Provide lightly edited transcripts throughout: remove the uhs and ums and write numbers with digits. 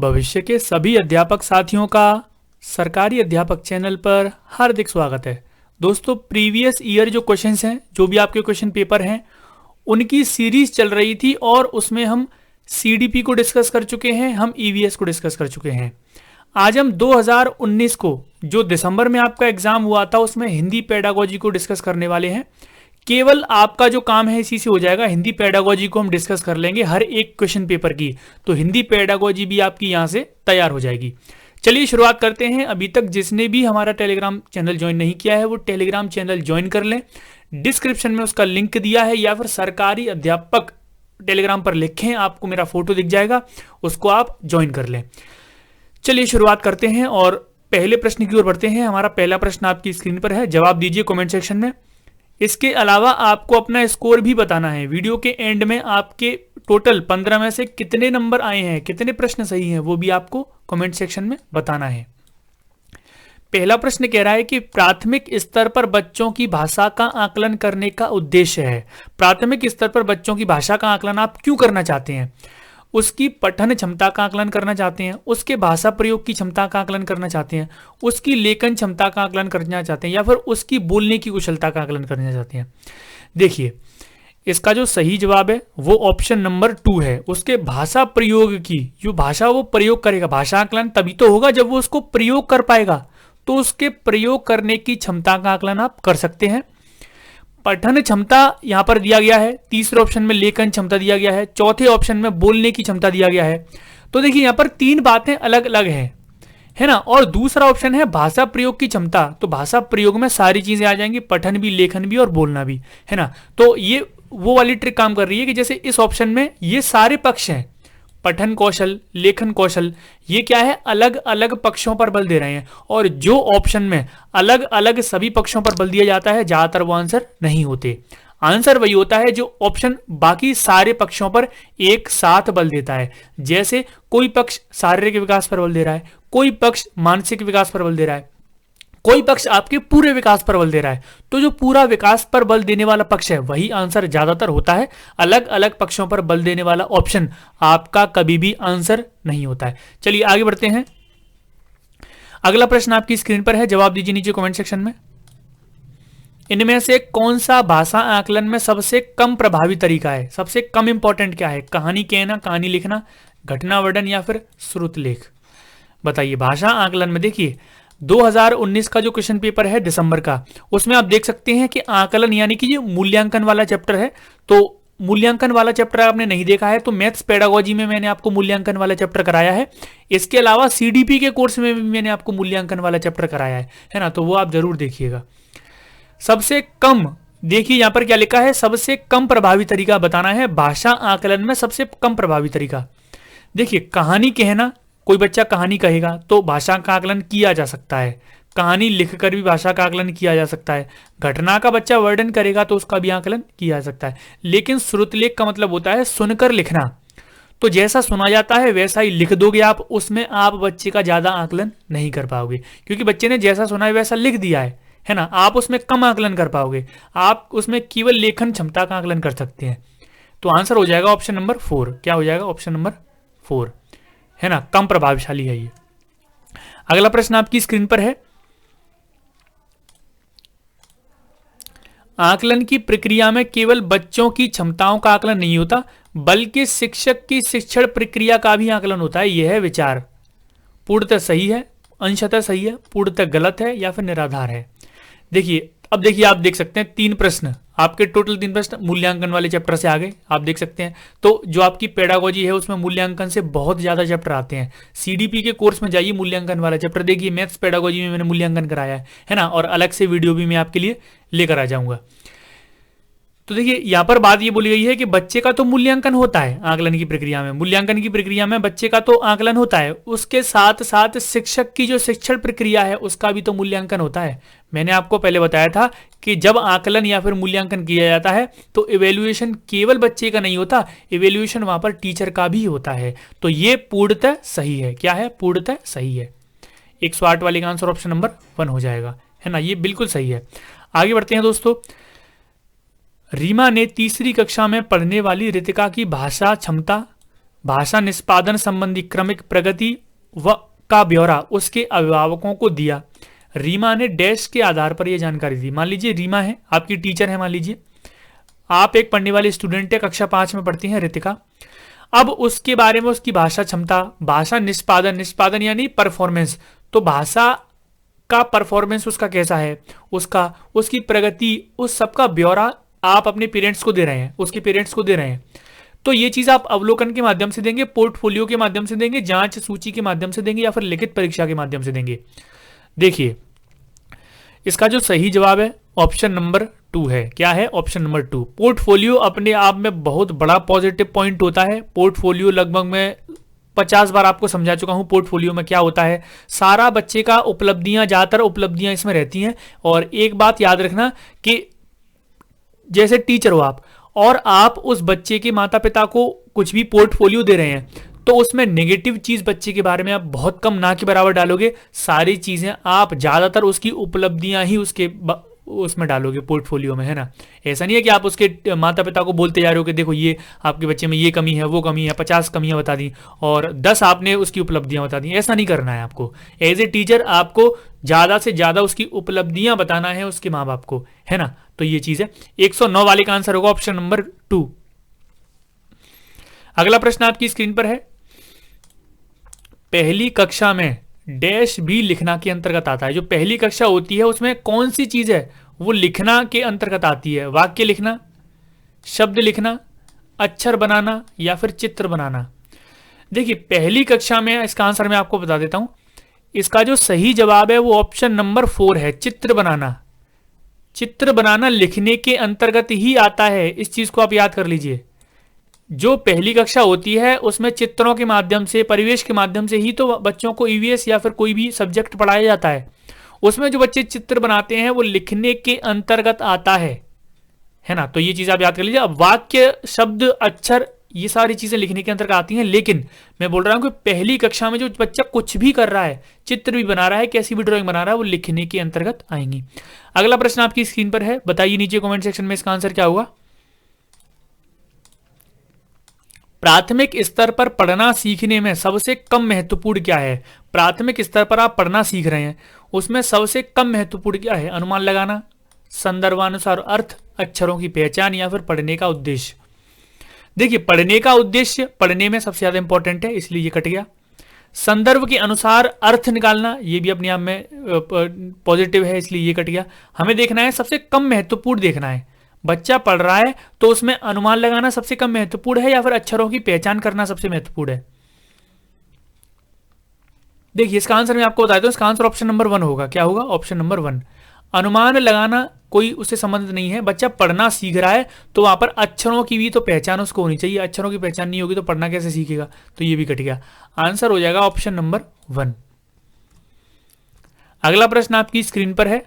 भविष्य के सभी अध्यापक साथियों का सरकारी अध्यापक चैनल पर हार्दिक स्वागत है। दोस्तों, प्रीवियस ईयर जो क्वेश्चंस हैं, जो भी आपके क्वेश्चन पेपर हैं, उनकी सीरीज चल रही थी और उसमें हम सीडीपी को डिस्कस कर चुके हैं, हम ईवीएस को डिस्कस कर चुके हैं। आज हम 2019 को जो दिसंबर में आपका एग्जाम हुआ था उसमें हिंदी पेडागोजी को डिस्कस करने वाले हैं। केवल आपका जो काम है इसी से हो जाएगा। हिंदी पेडागोजी को हम डिस्कस कर लेंगे हर एक क्वेश्चन पेपर की, तो हिंदी पेडागोजी भी आपकी यहां से तैयार हो जाएगी। चलिए शुरुआत करते हैं। अभी तक जिसने भी हमारा टेलीग्राम चैनल ज्वाइन नहीं किया है वो टेलीग्राम चैनल ज्वाइन कर लें। डिस्क्रिप्शन में उसका लिंक दिया है, या फिर सरकारी अध्यापक टेलीग्राम पर लिखें, आपको मेरा फोटो दिख जाएगा, उसको आप ज्वाइन कर लें। चलिए शुरुआत करते हैं और पहले प्रश्न की ओर बढ़ते हैं। हमारा पहला प्रश्न आपकी स्क्रीन पर है, जवाब दीजिए कमेंट सेक्शन में। इसके अलावा आपको अपना स्कोर भी बताना है। वीडियो के एंड में आपके टोटल 15 में से कितने नंबर आए हैं, कितने प्रश्न सही हैं, वो भी आपको कमेंट सेक्शन में बताना है। पहला प्रश्न कह रहा है कि प्राथमिक स्तर पर बच्चों की भाषा का आकलन करने का उद्देश्य है। प्राथमिक स्तर पर बच्चों की भाषा का आकलन आप क्यों करना चाहते हैं? उसकी पठन क्षमता का आकलन करना चाहते हैं, उसके भाषा प्रयोग की क्षमता का आकलन करना चाहते हैं, उसकी लेखन क्षमता का आकलन करना चाहते हैं, या फिर उसकी बोलने की कुशलता का आकलन करना चाहते हैं। देखिए, इसका जो सही जवाब है वो ऑप्शन नंबर 2 है। उसके भाषा प्रयोग की जो भाषा वो प्रयोग करेगा, भाषा आकलन तभी तो होगा जब वो उसको प्रयोग कर पाएगा, तो उसके प्रयोग करने की क्षमता का आकलन आप कर सकते हैं। पठन क्षमता यहां पर दिया गया है, तीसरे ऑप्शन में लेखन क्षमता दिया गया है, चौथे ऑप्शन में बोलने की क्षमता दिया गया है। तो देखिए यहां पर तीन बातें अलग अलग हैं, है ना। और दूसरा ऑप्शन है भाषा प्रयोग की क्षमता, तो भाषा प्रयोग में सारी चीजें आ जाएंगी, पठन भी, लेखन भी और बोलना भी, है ना। तो ये वो वाली ट्रिक काम कर रही है कि जैसे इस ऑप्शन में ये सारे पक्ष हैं, पठन कौशल, लेखन कौशल, ये क्या है, अलग अलग पक्षों पर बल दे रहे हैं। और जो ऑप्शन में अलग अलग सभी पक्षों पर बल दिया जाता है, ज्यादातर वो आंसर नहीं होते। आंसर वही होता है जो ऑप्शन बाकी सारे पक्षों पर एक साथ बल देता है। जैसे कोई पक्ष शारीरिक विकास पर बल दे रहा है, कोई पक्ष मानसिक विकास पर बल दे रहा है, कोई पक्ष आपके पूरे विकास पर बल दे रहा है। तो जो पूरा विकास पर बल देने वाला पक्ष है वही आंसर ज्यादातर होता है। अलग अलग पक्षों पर बल देने वाला ऑप्शन आपका कभी भी आंसर नहीं होता है। चलिए आगे बढ़ते हैं। अगला प्रश्न आपकी स्क्रीन पर है, जवाब दीजिए नीचे कमेंट सेक्शन में। इनमें से कौन सा भाषा आकलन में सबसे कम प्रभावी तरीका है? सबसे कम इंपॉर्टेंट क्या है? कहानी कहना, कहानी लिखना, घटना वर्णन, या फिर श्रुत लेख? बताइए। भाषा आकलन में देखिए 2019 का जो क्वेश्चन पेपर है दिसंबर का, उसमें आप देख सकते हैं कि आकलन यानी कि ये मूल्यांकन वाला चैप्टर है। तो मूल्यांकन वाला चैप्टर आपने नहीं देखा है तो मैथ्स पेडागोजी में मैंने आपको मूल्यांकन वाला चैप्टर कराया है। इसके अलावा सीडीपी के कोर्स में भी मैंने आपको मूल्यांकन वाला चैप्टर कराया है ना, तो वो आप जरूर देखिएगा। सबसे कम, देखिए यहां पर क्या लिखा है, सबसे कम प्रभावी तरीका बताना है भाषा आकलन में। सबसे कम प्रभावी तरीका देखिए, कहानी कहना, कोई बच्चा कहानी कहेगा तो भाषा का आकलन किया जा सकता है। कहानी लिखकर भी भाषा का आकलन किया जा सकता है। घटना का बच्चा वर्णन करेगा तो उसका भी आकलन किया जा सकता है। लेकिन श्रुतलेख का मतलब होता है सुनकर लिखना, तो जैसा सुना जाता है वैसा ही लिख दोगे आप, उसमें आप बच्चे का ज्यादा आकलन नहीं कर पाओगे, क्योंकि बच्चे ने जैसा सुना है वैसा लिख दिया है ना। आप उसमें कम आकलन कर पाओगे, आप उसमें केवल लेखन क्षमता का आकलन कर सकते हैं। तो आंसर हो जाएगा ऑप्शन नंबर 4। क्या हो जाएगा? ऑप्शन नंबर 4, है ना, कम प्रभावशाली है ये। अगला प्रश्न आपकी स्क्रीन पर है, आकलन की प्रक्रिया में केवल बच्चों की क्षमताओं का आकलन नहीं होता, बल्कि शिक्षक की शिक्षण प्रक्रिया का भी आकलन होता है। यह विचार पूर्णतः सही है, अंशतः सही है, पूर्णतः गलत है, या फिर निराधार है? देखिए, अब देखिए आप देख सकते हैं 3 प्रश्न आपके, टोटल 3 प्रश्न मूल्यांकन वाले चैप्टर से आ गए, आप देख सकते हैं। तो जो आपकी पेडागोजी है उसमें मूल्यांकन से बहुत ज्यादा चैप्टर आते हैं। सीडीपी के कोर्स में जाइए, मूल्यांकन वाला चैप्टर देखिए। मैथ्स पेडागोजी में मैंने मूल्यांकन कराया है ना, और अलग से वीडियो भी मैं आपके लिए लेकर आ जाऊंगा। तो देखिए यहां पर बात ये बोली गई है कि बच्चे का तो मूल्यांकन होता है आकलन की प्रक्रिया में, मूल्यांकन की प्रक्रिया में बच्चे का तो आकलन होता है, उसके साथ साथ शिक्षक की जो शिक्षण प्रक्रिया है उसका भी तो मूल्यांकन होता है। मैंने आपको पहले बताया था कि जब आकलन या फिर मूल्यांकन किया जाता है तो इवेल्युएशन केवल बच्चे का नहीं होता, इवेल्युएशन वहां पर टीचर का भी होता है। तो ये पूर्णतः सही है। क्या है? पूर्णतः सही है। 108 वाले का आंसर ऑप्शन नंबर 1 हो जाएगा, है ना, ये बिल्कुल सही है। आगे बढ़ते हैं दोस्तों। रीमा ने तीसरी कक्षा में पढ़ने वाली रितिका की भाषा क्षमता भाषा निष्पादन संबंधी क्रमिक प्रगति व का ब्यौरा उसके अभिभावकों को दिया। रीमा ने डैश के आधार पर यह जानकारी दी। मान लीजिए रीमा है, आपकी टीचर है, मान लीजिए आप एक पढ़ने वाले स्टूडेंट है, कक्षा 5 में पढ़ती हैं रितिका। अब उसके बारे में उसकी भाषा क्षमता, भाषा निष्पादन, निष्पादन यानी परफॉर्मेंस, तो भाषा का परफॉर्मेंस उसका कैसा है, उसकी प्रगति, उस सब का ब्यौरा आप अपने पेरेंट्स को दे रहे हैं, उसके पेरेंट्स को दे रहे हैं। तो ये चीज आप अवलोकन के माध्यम से देंगे, पोर्टफोलियो के माध्यम से देंगे, जांच सूची के माध्यम से देंगे, या फिर लिखित परीक्षा के माध्यम से देंगे। देखिए इसका जो सही जवाब है ऑप्शन नंबर 2 है। क्या है? Option number 2। पोर्टफोलियो अपने आप में बहुत बड़ा पॉजिटिव पॉइंट होता है। पोर्टफोलियो लगभग मैं 50 बार आपको समझा चुका हूं पोर्टफोलियो में क्या होता है। सारा बच्चे का उपलब्धियां, ज्यादातर उपलब्धियां इसमें रहती हैं। और एक बात याद रखना कि जैसे टीचर हो आप और आप उस बच्चे के माता पिता को कुछ भी पोर्टफोलियो दे रहे हैं, तो उसमें नेगेटिव चीज बच्चे के बारे में आप बहुत कम, ना के बराबर डालोगे। सारी चीजें आप ज्यादातर उसकी उपलब्धियां ही उसमें डालोगे पोर्टफोलियो में, है ना। ऐसा नहीं है कि आप उसके माता पिता को बोलते जा रहे हो कि देखो ये आपके बच्चे में ये कमी है, वो कमी है, 50 कमियां बता दी और 10 आपने उसकी उपलब्धियां बता दी। ऐसा नहीं करना है आपको। एज ए टीचर आपको ज्यादा से ज्यादा उसकी उपलब्धियां बताना है उसके माँ बाप को, है ना। तो ये चीज है। 109 वाले का आंसर होगा ऑप्शन नंबर 2। अगला प्रश्न आपकी स्क्रीन पर है। पहली कक्षा में डैश भी लिखना के अंतर्गत आता है। जो पहली कक्षा होती है उसमें कौन सी चीज है वो लिखना के अंतर्गत आती है? वाक्य लिखना, शब्द लिखना, अक्षर बनाना या फिर चित्र बनाना। देखिए पहली कक्षा में इसका आंसर मैं आपको बता देता हूं। इसका जो सही जवाब है वो ऑप्शन नंबर 4 है, चित्र बनाना। चित्र बनाना लिखने के अंतर्गत ही आता है। इस चीज को आप याद कर लीजिए। जो पहली कक्षा होती है उसमें चित्रों के माध्यम से, परिवेश के माध्यम से ही तो बच्चों को ईवीएस या फिर कोई भी सब्जेक्ट पढ़ाया जाता है। उसमें जो बच्चे चित्र बनाते हैं वो लिखने के अंतर्गत आता है ना। तो ये चीज आप याद कर लीजिए। अब वाक्य, शब्द, अक्षर, ये सारी चीजें लिखने के अंतर्गत आती हैं। लेकिन मैं बोल रहा हूं कि पहली कक्षा में जो बच्चा कुछ भी कर रहा है, चित्र भी बना रहा है, कैसी भी ड्राइंग बना रहा है, वो लिखने के अंतर्गत आएंगी। अगला प्रश्न आपकी स्क्रीन पर है। बताइए नीचे कमेंट सेक्शन में इसका आंसर क्या होगा। प्राथमिक स्तर पर पढ़ना सीखने में सबसे कम महत्वपूर्ण क्या है? प्राथमिक स्तर पर आप पढ़ना सीख रहे हैं, उसमें सबसे कम महत्वपूर्ण क्या है? अनुमान लगाना, संदर्भानुसार अर्थ, अक्षरों की पहचान या फिर पढ़ने का उद्देश्य। देखिए पढ़ने का उद्देश्य पढ़ने में सबसे ज्यादा इंपॉर्टेंट है, इसलिए ये कट गया। संदर्भ के अनुसार अर्थ निकालना, ये भी अपने आप में पॉजिटिव है, इसलिए ये कट गया। हमें देखना है सबसे कम महत्वपूर्ण देखना है। बच्चा पढ़ रहा है तो उसमें अनुमान लगाना सबसे कम महत्वपूर्ण है या फिर अक्षरों की पहचान करना सबसे महत्वपूर्ण है? देखिए इसका आंसर मैं आपको बता देता हूं। इसका आंसर ऑप्शन नंबर 1 होगा। क्या होगा? Option number 1। अनुमान लगाना कोई उससे संबंध नहीं है। बच्चा पढ़ना सीख रहा है तो वहां पर अक्षरों की भी तो पहचान उसको होनी चाहिए। अक्षरों की पहचान नहीं होगी तो पढ़ना कैसे सीखेगा? तो ये भी कट गया। आंसर हो जाएगा ऑप्शन नंबर 1। अगला प्रश्न आपकी स्क्रीन पर है।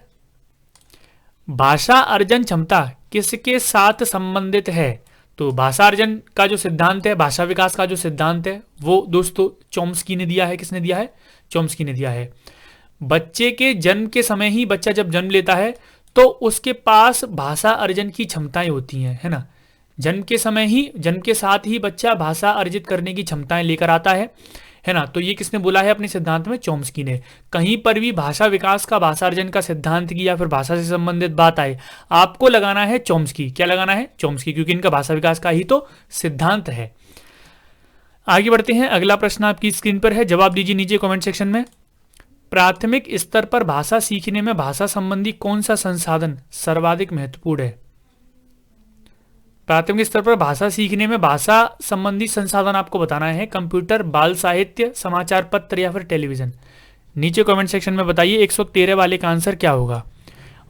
भाषा अर्जन क्षमता किसके साथ संबंधित है? तो भाषा अर्जन का जो सिद्धांत है, भाषा विकास का जो सिद्धांत है, वो दोस्तों चॉम्स्की ने दिया है। किसने दिया है? चॉम्स्की ने दिया है। बच्चे के जन्म के समय ही, बच्चा जब जन्म लेता है तो उसके पास भाषा अर्जन की क्षमताएं होती हैं, है ना। जन्म के समय ही, जन्म के साथ ही बच्चा भाषा अर्जित करने की क्षमताएं लेकर आता है ना। तो ये किसने बोला है अपने सिद्धांत में? चॉम्स्की ने। कहीं पर भी भाषा विकास का, भाषा अर्जन का सिद्धांत की या फिर भाषा से संबंधित बात आए, आपको लगाना है चॉम्स्की। क्या लगाना है? चॉम्स्की, क्योंकि इनका भाषा विकास का ही तो सिद्धांत है। आगे बढ़ते हैं। अगला प्रश्न आपकी स्क्रीन पर है। जवाब दीजिए नीचे कमेंट सेक्शन में। प्राथमिक स्तर पर भाषा सीखने में भाषा संबंधी कौन सा संसाधन सर्वाधिक महत्वपूर्ण है? प्राथमिक स्तर पर भाषा सीखने में भाषा संबंधी संसाधन आपको बताना है। कंप्यूटर, बाल साहित्य, समाचार पत्र या फिर टेलीविजन। नीचे कमेंट सेक्शन में बताइए 113 वाले का आंसर क्या होगा।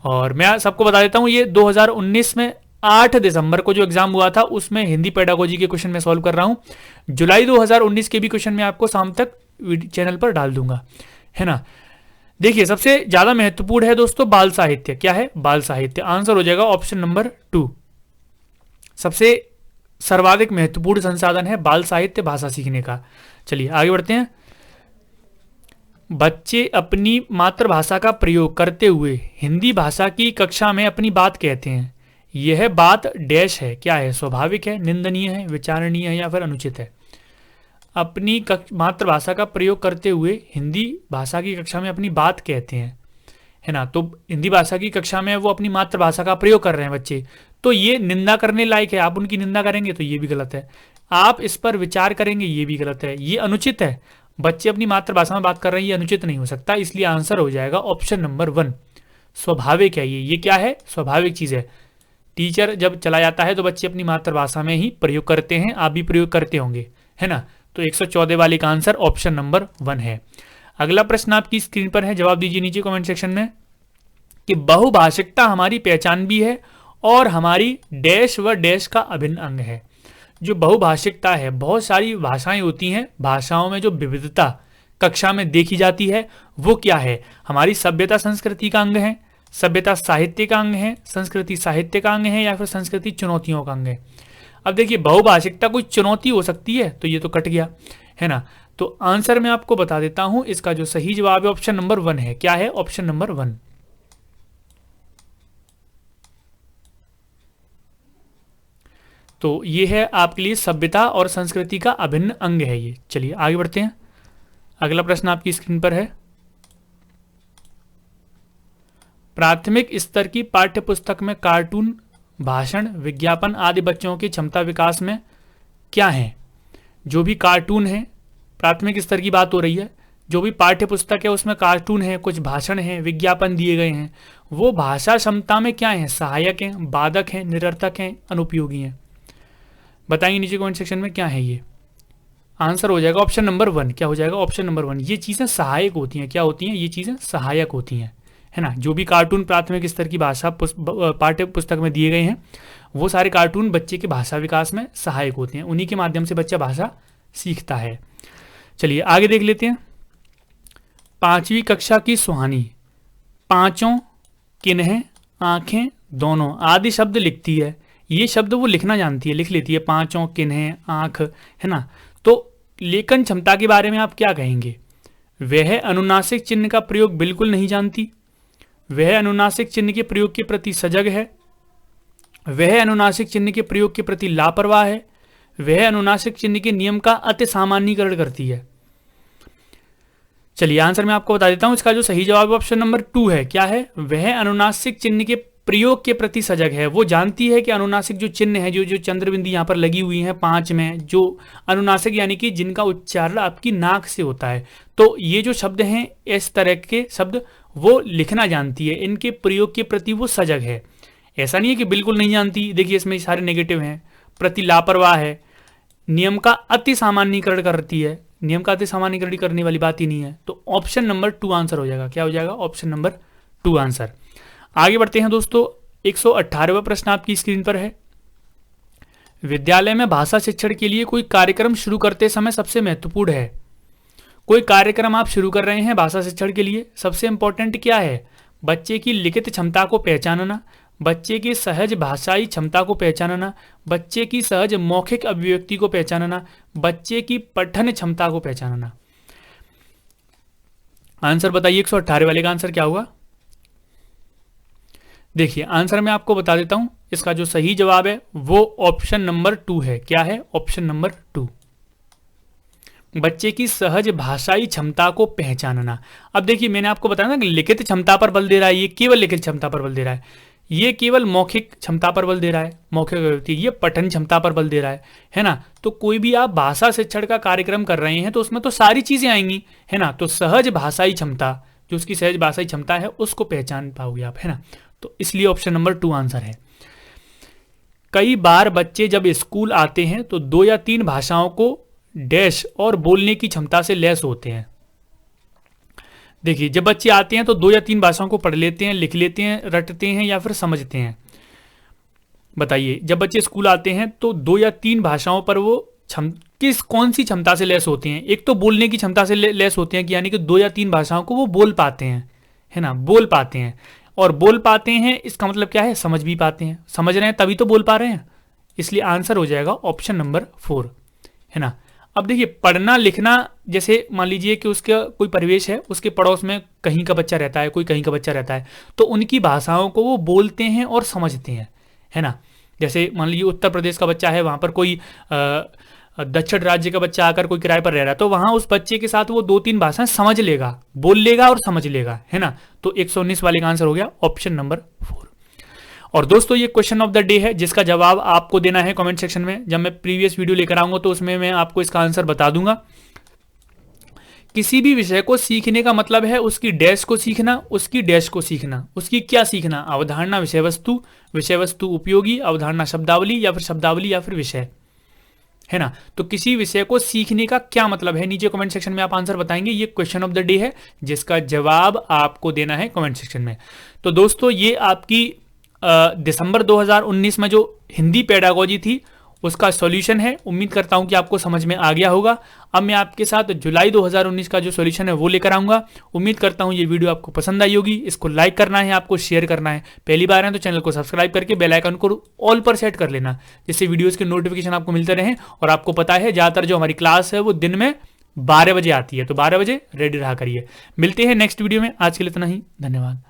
और मैं सबको बता देता हूं, ये 2019 में 8 दिसंबर को जो एग्जाम हुआ था उसमें हिंदी पेडागोजी के क्वेश्चन में सॉल्व कर रहा हूं। जुलाई 2019 के भी क्वेश्चन में आपको शाम तक चैनल पर डाल दूंगा, है ना। देखिए सबसे ज्यादा महत्वपूर्ण है दोस्तों बाल साहित्य। क्या है? बाल साहित्य। आंसर हो जाएगा ऑप्शन नंबर 2। सबसे सर्वाधिक महत्वपूर्ण संसाधन है बाल साहित्य भाषा सीखने का। चलिए आगे बढ़ते हैं। बच्चे अपनी मातृभाषा का प्रयोग करते हुए हिंदी भाषा की कक्षा में अपनी बात कहते हैं। यह बात डैश है। क्या है? स्वाभाविक है, निंदनीय है, विचारणीय है या फिर अनुचित है? अपनी मातृभाषा का प्रयोग करते हुए हिंदी भाषा की कक्षा में अपनी बात कहते हैं, है ना। तो हिंदी भाषा की कक्षा में वो अपनी मातृभाषा का प्रयोग कर रहे हैं बच्चे, तो ये निंदा करने लायक है। आप उनकी निंदा करेंगे तो ये भी गलत है, आप इस पर विचार करेंगे ये भी गलत है, ये अनुचित है। बच्चे अपनी मातृभाषा में बात कर रहे हैं, ये अनुचित नहीं हो सकता, इसलिए आंसर हो जाएगा ऑप्शन नंबर 1। स्वाभाविक है ये क्या है, स्वाभाविक चीज़ है। टीचर जब चला जाता है तो बच्चे अपनी मातृभाषा में ही प्रयोग करते हैं, आप भी प्रयोग करते होंगे, है ना। तो 114 वाले का आंसर ऑप्शन नंबर 1 है। अगला प्रश्न आपकी स्क्रीन पर है, जवाब दीजिए नीचे कमेंट सेक्शन में कि बहुभाषिकता हमारी पहचान भी है और हमारी डैश व डैश का अभिन्न अंग है। जो बहुभाषिकता है, बहुत सारी भाषाएं होती हैं, भाषाओं में जो विविधता कक्षा में देखी जाती है वो क्या है, हमारी सभ्यता संस्कृति का अंग है, सभ्यता साहित्य का अंग है, संस्कृति साहित्य का अंग है, या फिर संस्कृति चुनौतियों का अंग है। अब देखिए बहुभाषिकता कोई चुनौती हो सकती है तो ये तो कट गया, है ना। तो आंसर मैं आपको बता देता हूं, इसका जो सही जवाब है ऑप्शन नंबर 1 है। क्या है ऑप्शन नंबर 1? तो ये है आपके लिए सभ्यता और संस्कृति का अभिन्न अंग है ये। चलिए आगे बढ़ते हैं, अगला प्रश्न आपकी स्क्रीन पर है। प्राथमिक स्तर की पाठ्य पुस्तक में कार्टून, भाषण, विज्ञापन आदि बच्चों की क्षमता विकास में क्या है? जो भी कार्टून है, प्राथमिक स्तर की बात हो रही है, जो भी पाठ्य पुस्तक है उसमें कार्टून है, कुछ भाषण है, विज्ञापन दिए गए हैं, वो भाषा क्षमता में क्या है? सहायक हैं, बाधक हैं, निरर्थक हैं, अनुपयोगी हैं। बताइए नीचे कमेंट सेक्शन में क्या है ये। आंसर हो जाएगा ऑप्शन नंबर 1। क्या हो जाएगा? Option number 1। ये चीज़ें सहायक होती हैं। क्या होती हैं? ये चीज़ें सहायक होती हैं, है ना। जो भी कार्टून प्राथमिक स्तर की भाषा पाठ्य पुस्तक में दिए गए हैं, वो सारे कार्टून बच्चे के भाषा विकास में सहायक होते हैं, उन्हीं के माध्यम से बच्चा भाषा सीखता है। चलिए आगे देख लेते हैं। 5वीं कक्षा की सुहानी पांचों, किन्हें, आंखें, दोनों आदि शब्द लिखती है। ये शब्द वो लिखना जानती है, लिख लेती है, पांचों, किन्हें, आंख, है ना। तो लेखन क्षमता के बारे में आप क्या कहेंगे? वह अनुनासिक चिन्ह का प्रयोग बिल्कुल नहीं जानती, वह अनुनासिक चिन्ह के प्रयोग के प्रति सजग है, वह अनुनासिक चिन्ह के प्रयोग के प्रति लापरवाह है, वह अनुनासिक चिन्ह के नियम का अति सामान्यीकरण करती है। चलिए आंसर मैं आपको बता देता हूं, इसका जो सही जवाब ऑप्शन नंबर 2 है। क्या है? वह अनुनासिक चिन्ह के प्रयोग के प्रति सजग है। वो जानती है कि अनुनासिक जो चिन्ह है, जो चंद्रबिंदी यहाँ पर लगी हुई हैं 5 में, जो अनुनासिक यानी कि जिनका उच्चारण आपकी नाक से होता है, तो ये जो शब्द हैं, इस तरह के शब्द वो लिखना जानती है, इनके प्रयोग के प्रति वो सजग है। ऐसा नहीं है कि बिल्कुल नहीं जानती, देखिए इसमें सारे नेगेटिव हैं। प्रति लापरवाह है, नियम का अति सामान्यीकरण करती है, नियम का अति सामान्यीकरण करने वाली बात ही नहीं है। तो ऑप्शन नंबर 2 आंसर हो जाएगा। क्या हो जाएगा? Option number 2 answer. आगे बढ़ते हैं दोस्तों, 118वां प्रश्न आपकी स्क्रीन पर है। विद्यालय में भाषा शिक्षण के लिए कोई कार्यक्रम शुरू करते समय सबसे महत्वपूर्ण है। कोई कार्यक्रम आप शुरू कर रहे हैं भाषा शिक्षण के लिए, सबसे इंपॉर्टेंट क्या है? बच्चे की लिखित क्षमता को पहचानना, बच्चे की सहज भाषाई क्षमता को पहचानना, बच्चे की सहज मौखिक अभिव्यक्ति को पहचानना, बच्चे की पठन क्षमता को पहचानना। आंसर बताइए, 118 वाले का आंसर क्या होगा? देखिए आंसर मैं आपको बता देता हूं, इसका जो सही जवाब है वो ऑप्शन नंबर 2 है। क्या है? ऑप्शन नंबर 2, बच्चे की सहज भाषाई क्षमता को पहचानना। अब देखिए मैंने आपको बताया ना कि लिखित क्षमता पर बल दे रहा है, ये केवल लिखित क्षमता पर बल दे रहा है, ये केवल मौखिक क्षमता पर बल दे रहा है, मौखिक अभिव्यक्ति, ये पठन क्षमता पर बल दे रहा है ना। तो कोई भी आप भाषा शिक्षण का कार्यक्रम कर रहे हैं तो उसमें तो सारी चीजें आएंगी, है ना। तो सहज भाषाई क्षमता, जो उसकी सहज भाषाई क्षमता है उसको पहचान पाओगे आप, है ना। तो इसलिए ऑप्शन नंबर 2 आंसर है। कई बार बच्चे जब स्कूल आते हैं तो 2 या 3 भाषाओं को डैश और बोलने की क्षमता से लैस होते हैं। देखिए जब बच्चे आते हैं तो 2 या 3 भाषाओं को पढ़ लेते हैं, लिख लेते हैं, रटते हैं या फिर समझते हैं। बताइए जब बच्चे स्कूल आते हैं तो 2 या 3 भाषाओं पर वो कौन सी क्षमता से लैस होते हैं? एक तो बोलने की क्षमता से लैस होते हैं कि यानी कि 2 या 3 भाषाओं को वो बोल पाते हैं, है ना, बोल पाते हैं। और बोल पाते हैं इसका मतलब क्या है? समझ भी पाते हैं, समझ रहे हैं तभी तो बोल पा रहे हैं। इसलिए आंसर हो जाएगा ऑप्शन नंबर 4, है ना। अब देखिए पढ़ना लिखना, जैसे मान लीजिए कि उसका कोई परिवेश है, उसके पड़ोस में कहीं का बच्चा रहता है, कोई कहीं का बच्चा रहता है, तो उनकी भाषाओं को वो बोलते हैं और समझते हैं, है ना। जैसे मान लीजिए उत्तर प्रदेश का बच्चा है, वहाँ पर कोई दक्षिण राज्य का बच्चा आकर कोई किराए पर रह रहा है, तो वहां उस बच्चे के साथ वो 2-3 भाषाएं समझ लेगा, बोल लेगा और समझ लेगा, है ना। तो 119 वाले का आंसर हो गया ऑप्शन नंबर 4। और दोस्तों ये क्वेश्चन ऑफ द डे है जिसका जवाब आपको देना है कमेंट सेक्शन में। जब मैं प्रीवियस वीडियो लेकर आऊंगा तो उसमें मैं आपको इसका आंसर बता दूंगा। किसी भी विषय को सीखने का मतलब है उसकी डैश को सीखना, उसकी डैश को सीखना। उसकी क्या सीखना? अवधारणा, विषय वस्तु, विषय वस्तु उपयोगी, अवधारणा शब्दावली, या फिर शब्दावली या फिर विषय, है ना। तो किसी विषय को सीखने का क्या मतलब है, नीचे कमेंट सेक्शन में आप आंसर बताएंगे। ये क्वेश्चन ऑफ द डे है जिसका जवाब आपको देना है कमेंट सेक्शन में। तो दोस्तों ये आपकी दिसंबर 2019 में जो हिंदी पेडागोजी थी उसका सॉल्यूशन है। उम्मीद करता हूं कि आपको समझ में आ गया होगा। अब मैं आपके साथ जुलाई 2019 का जो सॉल्यूशन है वो लेकर आऊंगा। उम्मीद करता हूं ये वीडियो आपको पसंद आई होगी। इसको लाइक करना है, आपको शेयर करना है। पहली बार है तो चैनल को सब्सक्राइब करके बेल आइकन को ऑल पर सेट कर लेना, जिससे वीडियोस के नोटिफिकेशन आपको मिलते रहें। और आपको पता है ज़्यादातर जो हमारी क्लास है वो दिन में 12 बजे आती है, तो 12 बजे रेडी रहा करिए। मिलते हैं नेक्स्ट वीडियो में। आज के लिए इतना ही, धन्यवाद।